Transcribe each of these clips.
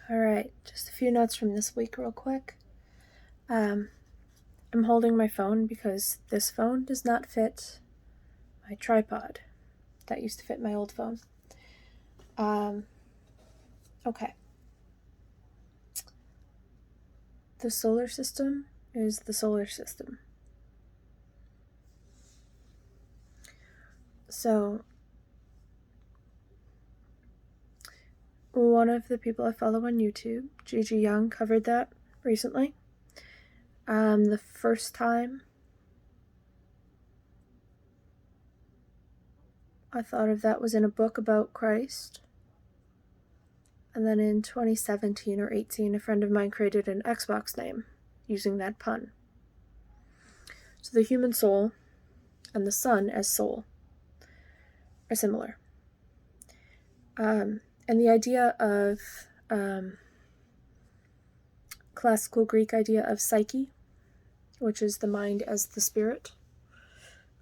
Alright, just a few notes from this week real quick. I'm holding my phone because this phone does not fit my tripod. That used to fit my old phone. Okay. The solar system is the solar system. So, one of the people I follow on YouTube, Gigi Young, covered that recently. The first time I thought of that was in a book about Christ. And then in 2017 or 18, a friend of mine created an Xbox name using that pun. So the human soul and the sun as soul are similar. And the idea of classical Greek idea of psyche, which is the mind as the spirit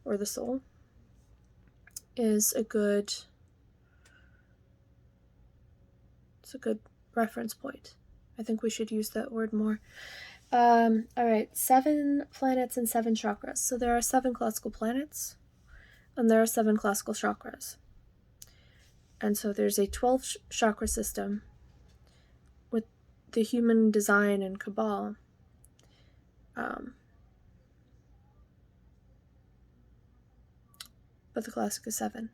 or the soul, is a good reference point. I think we should use that word more. All right, 7 planets and 7 chakras. So there are 7 classical planets, and there are 7 classical chakras. And so there's a 12 chakra system with the human design and cabal. But the classic is 7.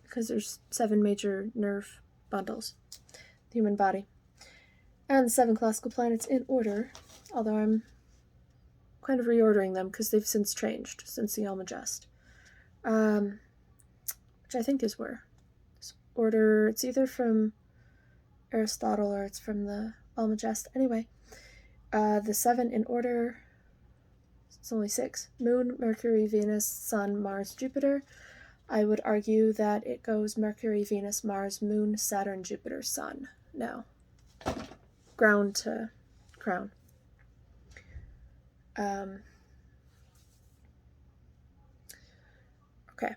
Because there's 7 major nerve bundles, the human body. And the 7 classical planets in order, although I'm kind of reordering them because they've since changed since the Almagest. Which I think is where this order, it's either from Aristotle or it's from the Almagest. Anyway, the 7 in order, it's only 6. Moon, Mercury, Venus, Sun, Mars, Jupiter. I would argue that it goes Mercury, Venus, Mars, Moon, Saturn, Jupiter, Sun. Now, ground to crown. Okay.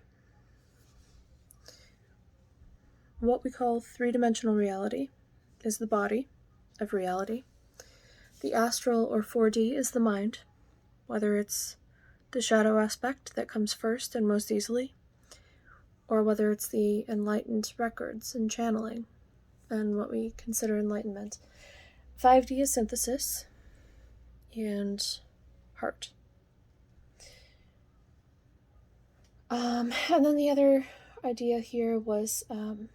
What we call 3-dimensional reality is the body of reality. The astral or 4D is the mind, whether it's the shadow aspect that comes first and most easily, or whether it's the enlightened records and channeling and what we consider enlightenment. 5D is synthesis and heart. And then the other idea here was an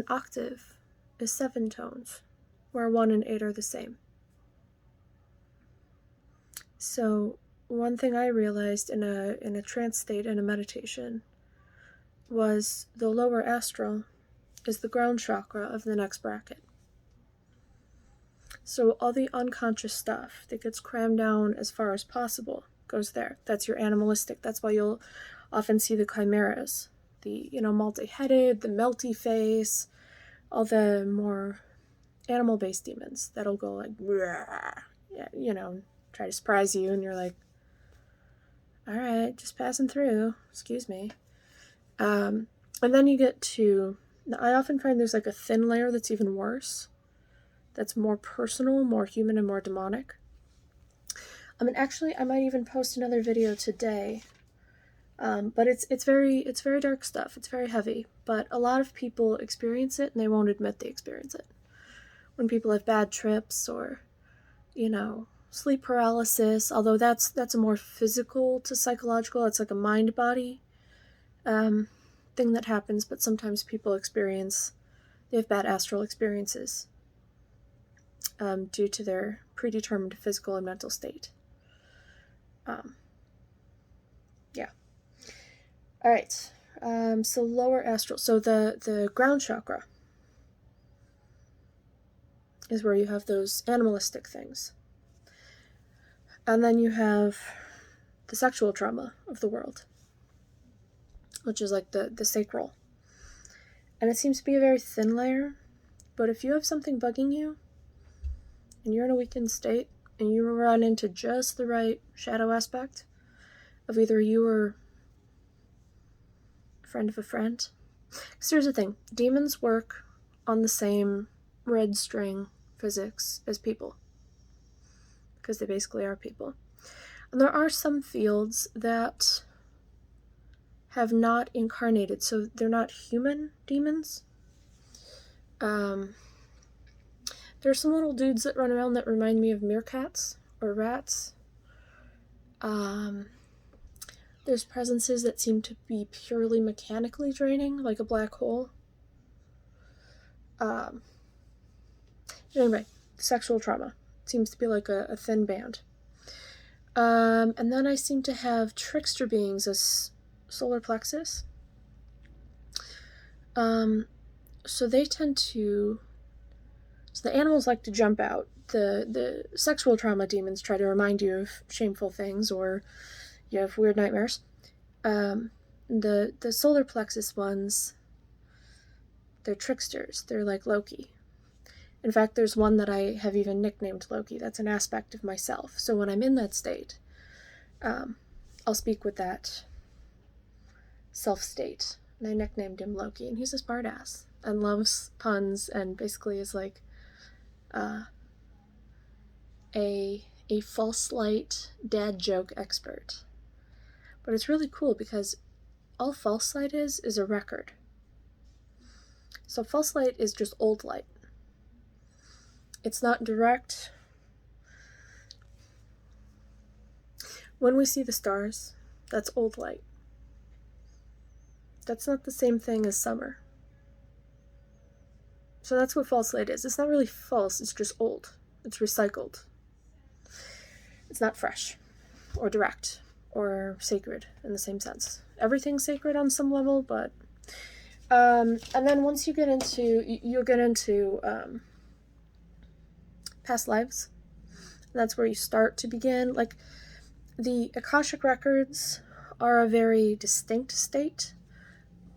octave is 7 tones, where 1 and 8 are the same. So one thing I realized in a trance state, in a meditation, was the lower astral is the ground chakra of the next bracket. So all the unconscious stuff that gets crammed down as far as possible goes there. That's your animalistic. That's why you'll often see the chimeras, the multi-headed, the melty face, all the more animal-based demons that'll go like, yeah, try to surprise you, and you're like, all right, just passing through, excuse me. And then you get to, I often find there's like a thin layer that's even worse, that's more personal, more human, and more demonic. Actually, I might even post another video today, but it's very dark stuff. It's very heavy, but a lot of people experience it and they won't admit they experience it. When people have bad trips or, sleep paralysis, although that's a more physical to psychological, it's like a mind-body thing that happens, but sometimes people they have bad astral experiences due to their predetermined physical and mental state. Yeah. All right. So lower astral. So the ground chakra is where you have those animalistic things. And then you have the sexual trauma of the world, which is like the sacral. And it seems to be a very thin layer, but if you have something bugging you, and you're in a weakened state, and you run into just the right shadow aspect of either you or friend of a friend. Because here's the thing, demons work on the same red string physics as people, because they basically are people. And there are some fields that have not incarnated, so they're not human demons. There's some little dudes that run around that remind me of meerkats or rats. There's presences that seem to be purely mechanically draining, like a black hole. Anyway, sexual trauma seems to be like a thin band. And then I seem to have trickster beings as solar plexus. So they tend to... So the animals like to jump out. The sexual trauma demons try to remind you of shameful things, or you have weird nightmares. The solar plexus ones, they're tricksters. They're like Loki. In fact, there's one that I have even nicknamed Loki. That's an aspect of myself. So when I'm in that state, I'll speak with that self-state. And I nicknamed him Loki, and he's a smartass and loves puns and basically is like a false light dad joke expert. But it's really cool because all false light is a record. So false light is just old light. It's not direct. When we see the stars, that's old light. That's not the same thing as summer. So that's what false light is. It's not really false, it's just old. It's recycled. It's not fresh or direct or sacred in the same sense. Everything's sacred on some level, but and then once you get into, you'll get into past lives. And that's where you start to begin. Like, the Akashic records are a very distinct state,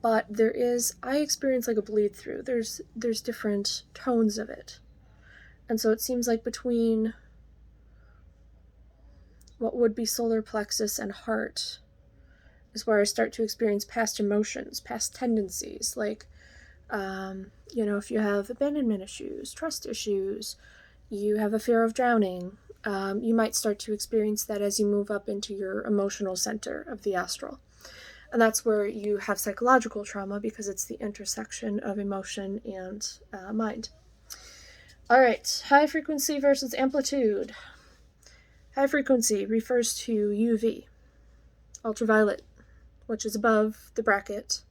but there is, I experience like a bleed through. There's different tones of it. And so it seems like between what would be solar plexus and heart is where I start to experience past emotions, past tendencies, like, if you have abandonment issues, trust issues, you have a fear of drowning, you might start to experience that as you move up into your emotional center of the astral. And that's where you have psychological trauma, because it's the intersection of emotion and mind. All right, high frequency versus amplitude. High frequency refers to UV, ultraviolet, which is above the bracket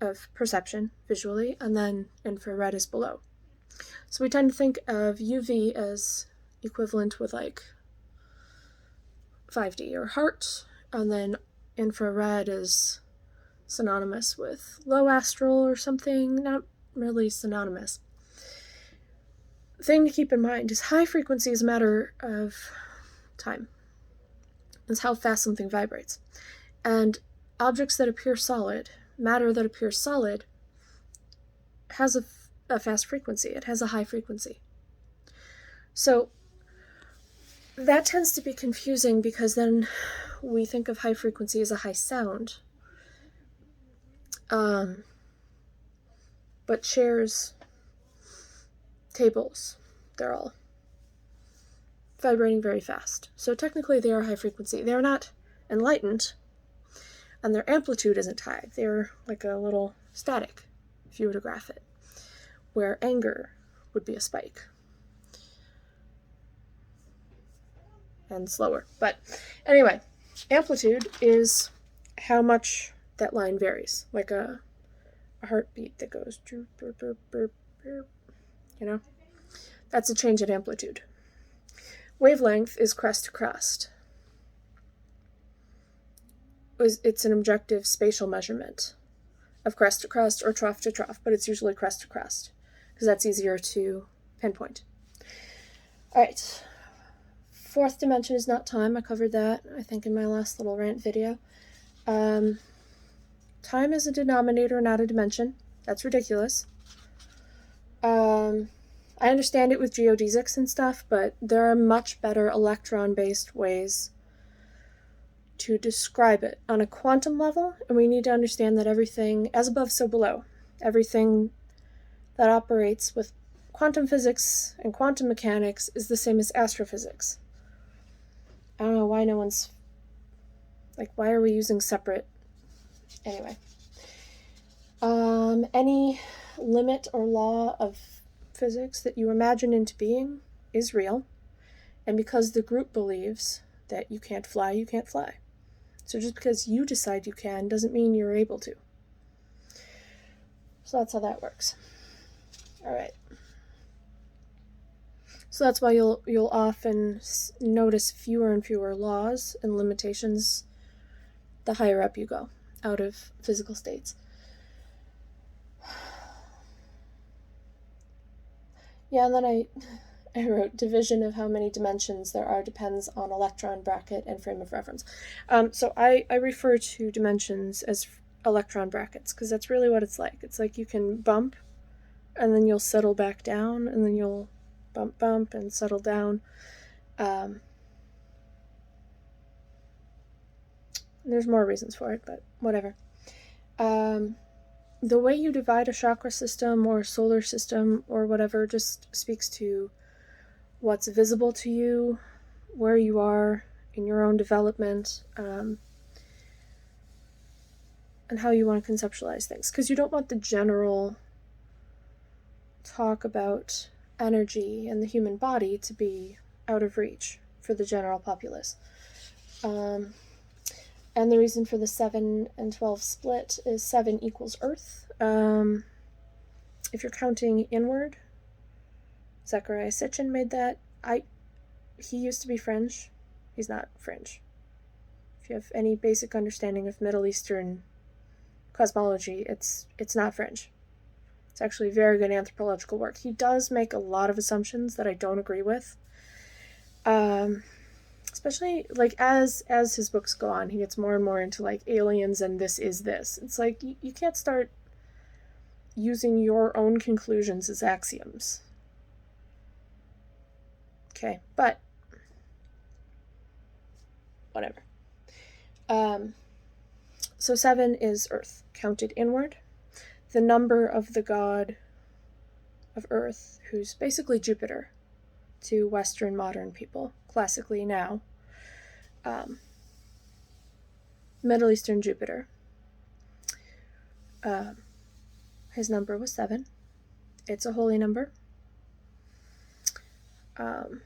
of perception visually, and then infrared is below. So we tend to think of UV as equivalent with like 5D or heart, and then infrared is synonymous with low astral or something, not really synonymous. The thing to keep in mind is high frequency is a matter of time. It's how fast something vibrates. And objects that appear solid, matter that appears solid, has a fast frequency. It has a high frequency. So that tends to be confusing, because then we think of high frequency as a high sound. But chairs, tables, they're all vibrating very fast. So technically they are high frequency. They're not enlightened, and their amplitude isn't high. They're like a little static, if you were to graph it, where anger would be a spike. And slower. But anyway, amplitude is how much that line varies, like a heartbeat that goes, that's a change in amplitude. Wavelength is crest to crest. It's an objective spatial measurement of crest to crest or trough to trough, but it's usually crest to crest, because that's easier to pinpoint. All right. Fourth dimension is not time. I covered that, I think, in my last little rant video. Time is a denominator, not a dimension. That's ridiculous. I understand it with geodesics and stuff, but there are much better electron-based ways to describe it on a quantum level, and we need to understand that everything, as above, so below, everything that operates with quantum physics and quantum mechanics is the same as astrophysics. I don't know why no one's, like, why are we using separate? Anyway. Any limit or law of physics that you imagine into being is real. And because the group believes that you can't fly, you can't fly. So just because you decide you can doesn't mean you're able to. So that's how that works. All right. So that's why you'll often notice fewer and fewer laws and limitations the higher up you go out of physical states. Yeah, and then I wrote division of how many dimensions there are depends on electron bracket and frame of reference. So I refer to dimensions as electron brackets because that's really what it's like. It's like you can bump and then you'll settle back down and then you'll bump and settle down. There's more reasons for it, but whatever. The way you divide a chakra system or solar system or whatever just speaks to what's visible to you, where you are in your own development, and how you want to conceptualize things. Because you don't want the general talk about energy and the human body to be out of reach for the general populace. And the reason for the 7 and 12 split is 7 equals Earth. If you're counting inward, Zechariah Sitchin made that. He used to be French. He's not French. If you have any basic understanding of Middle Eastern cosmology, it's not French. It's actually very good anthropological work. He does make a lot of assumptions that I don't agree with. Especially, like, as his books go on, he gets more and more into, like, aliens and this is this. It's like, you can't start using your own conclusions as axioms. Okay, but whatever. So 7 is Earth, counted inward. The number of the god of Earth, who's basically Jupiter to Western modern people, classically now. Middle Eastern Jupiter. His number was 7. It's a holy number. And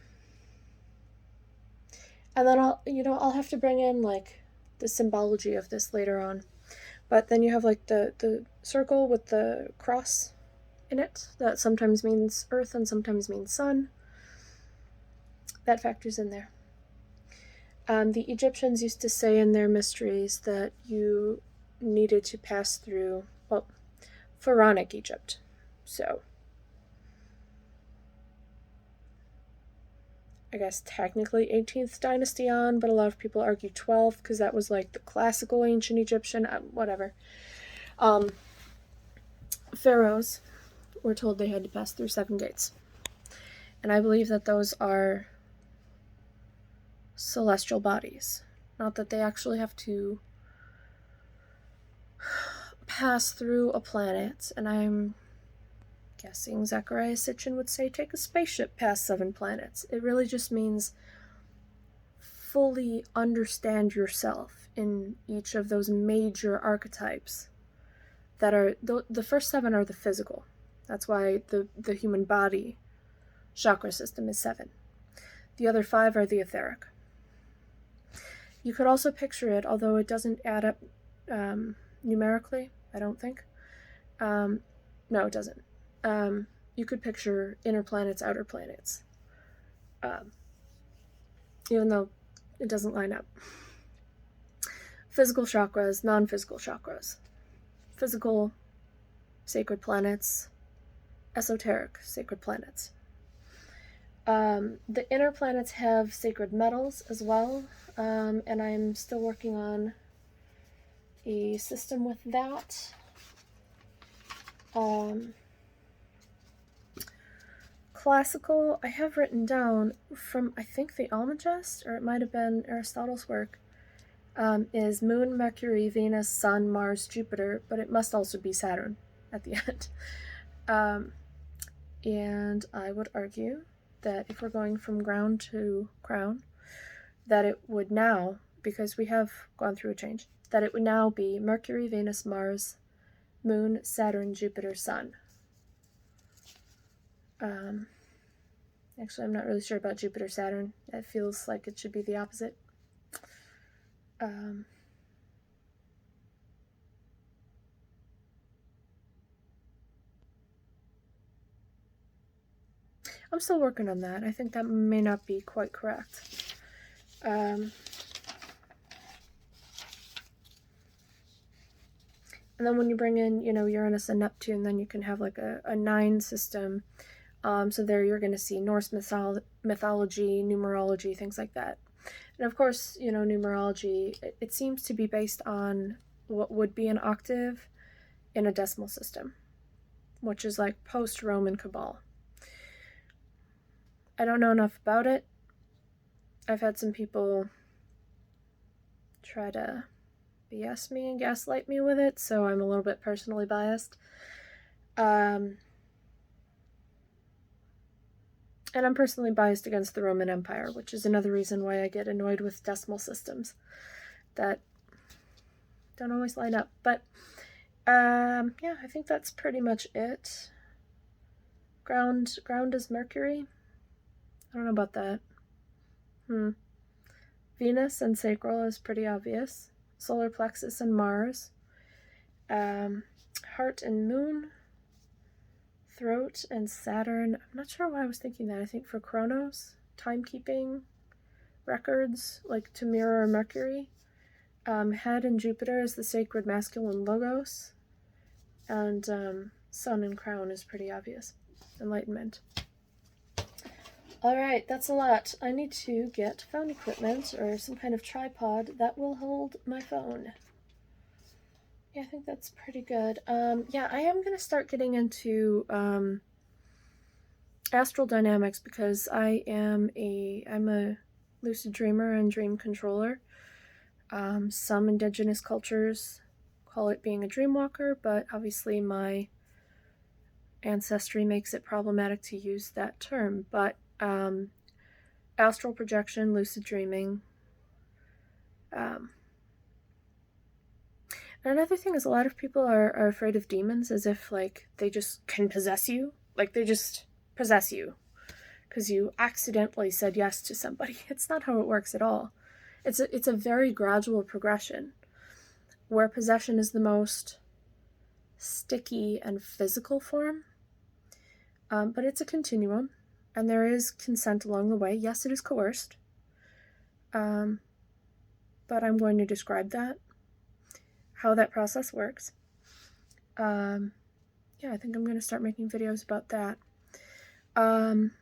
then I'll have to bring in, like, the symbology of this later on. But then you have, like, the circle with the cross in it. That sometimes means Earth and sometimes means sun. That factors in there. The Egyptians used to say in their mysteries that you needed to pass through, well, Pharaonic Egypt. So, I guess technically 18th dynasty on, but a lot of people argue 12th because that was like the classical ancient Egyptian, whatever. Pharaohs were told they had to pass through 7 gates. And I believe that those are celestial bodies. Not that they actually have to pass through a planet, and I'm guessing Zechariah Sitchin would say take a spaceship past 7 planets. It really just means fully understand yourself in each of those major archetypes that are, the first 7 are the physical. That's why the human body chakra system is 7. The other 5 are the etheric. You could also picture it, although it doesn't add up numerically, I don't think. No, it doesn't. You could picture inner planets, outer planets. Even though it doesn't line up. Physical chakras, non-physical chakras. Physical, sacred planets. Esoteric, sacred planets. The inner planets have sacred metals as well, and I'm still working on a system with that. Classical, I have written down from, I think, the Almagest, or it might have been Aristotle's work, is Moon, Mercury, Venus, Sun, Mars, Jupiter, but it must also be Saturn at the end. And I would argue that if we're going from ground to crown, that it would now, because we have gone through a change, that it would now be Mercury, Venus, Mars, Moon, Saturn, Jupiter, Sun. Actually, I'm not really sure about Jupiter, Saturn. It feels like it should be the opposite. I'm still working on that. I think that may not be quite correct. And then when you bring in, Uranus and Neptune, then you can have like a 9 system. So there you're going to see Norse mythology, numerology, things like that. And of course, numerology, it seems to be based on what would be an octave in a decimal system, which is like post-Roman Cabal. I don't know enough about it. I've had some people try to BS me and gaslight me with it, so I'm a little bit personally biased. And I'm personally biased against the Roman Empire, which is another reason why I get annoyed with decimal systems that don't always line up. But yeah, I think that's pretty much it. Ground is Mercury. I don't know about that. Venus and sacral is pretty obvious. Solar plexus and Mars. Heart and Moon. Throat and Saturn. I'm not sure why I was thinking that. I think for Chronos, timekeeping, records, like to mirror Mercury. Head and Jupiter is the sacred masculine logos. And Sun and Crown is pretty obvious. Enlightenment. Alright, that's a lot. I need to get phone equipment or some kind of tripod that will hold my phone. Yeah, I think that's pretty good. Yeah, I am going to start getting into astral dynamics because I'm a lucid dreamer and dream controller. Some indigenous cultures call it being a dreamwalker, but obviously my ancestry makes it problematic to use that term. But astral projection, lucid dreaming. And another thing is a lot of people are afraid of demons as if like they just can possess you. Like they just possess you because you accidentally said yes to somebody. It's not how it works at all. It's a very gradual progression where possession is the most sticky and physical form. But it's a continuum. And there is consent along the way. Yes, it is coerced. But I'm going to describe that, how that process works. Yeah, I think I'm going to start making videos about that. And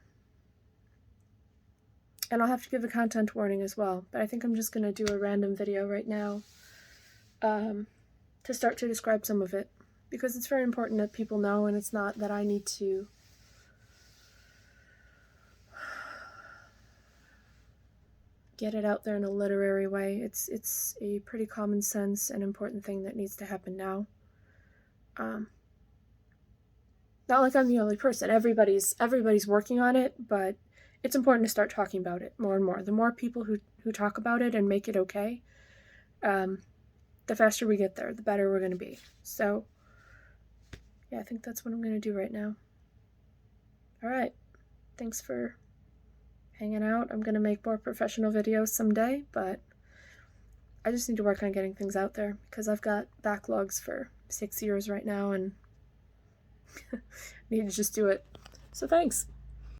I'll have to give a content warning as well. But I think I'm just going to do a random video right now to start to describe some of it. Because it's very important that people know, and it's not that I need to get it out there in a literary way. It's a pretty common sense and important thing that needs to happen now. Not like I'm the only person. Everybody's working on it, but it's important to start talking about it more and more. The more people who talk about it and make it okay, the faster we get there, the better we're going to be. So, yeah, I think that's what I'm going to do right now. All right. Thanks for hanging out. I'm going to make more professional videos someday, but I just need to work on getting things out there because I've got backlogs for 6 years right now and need to just do it. So thanks.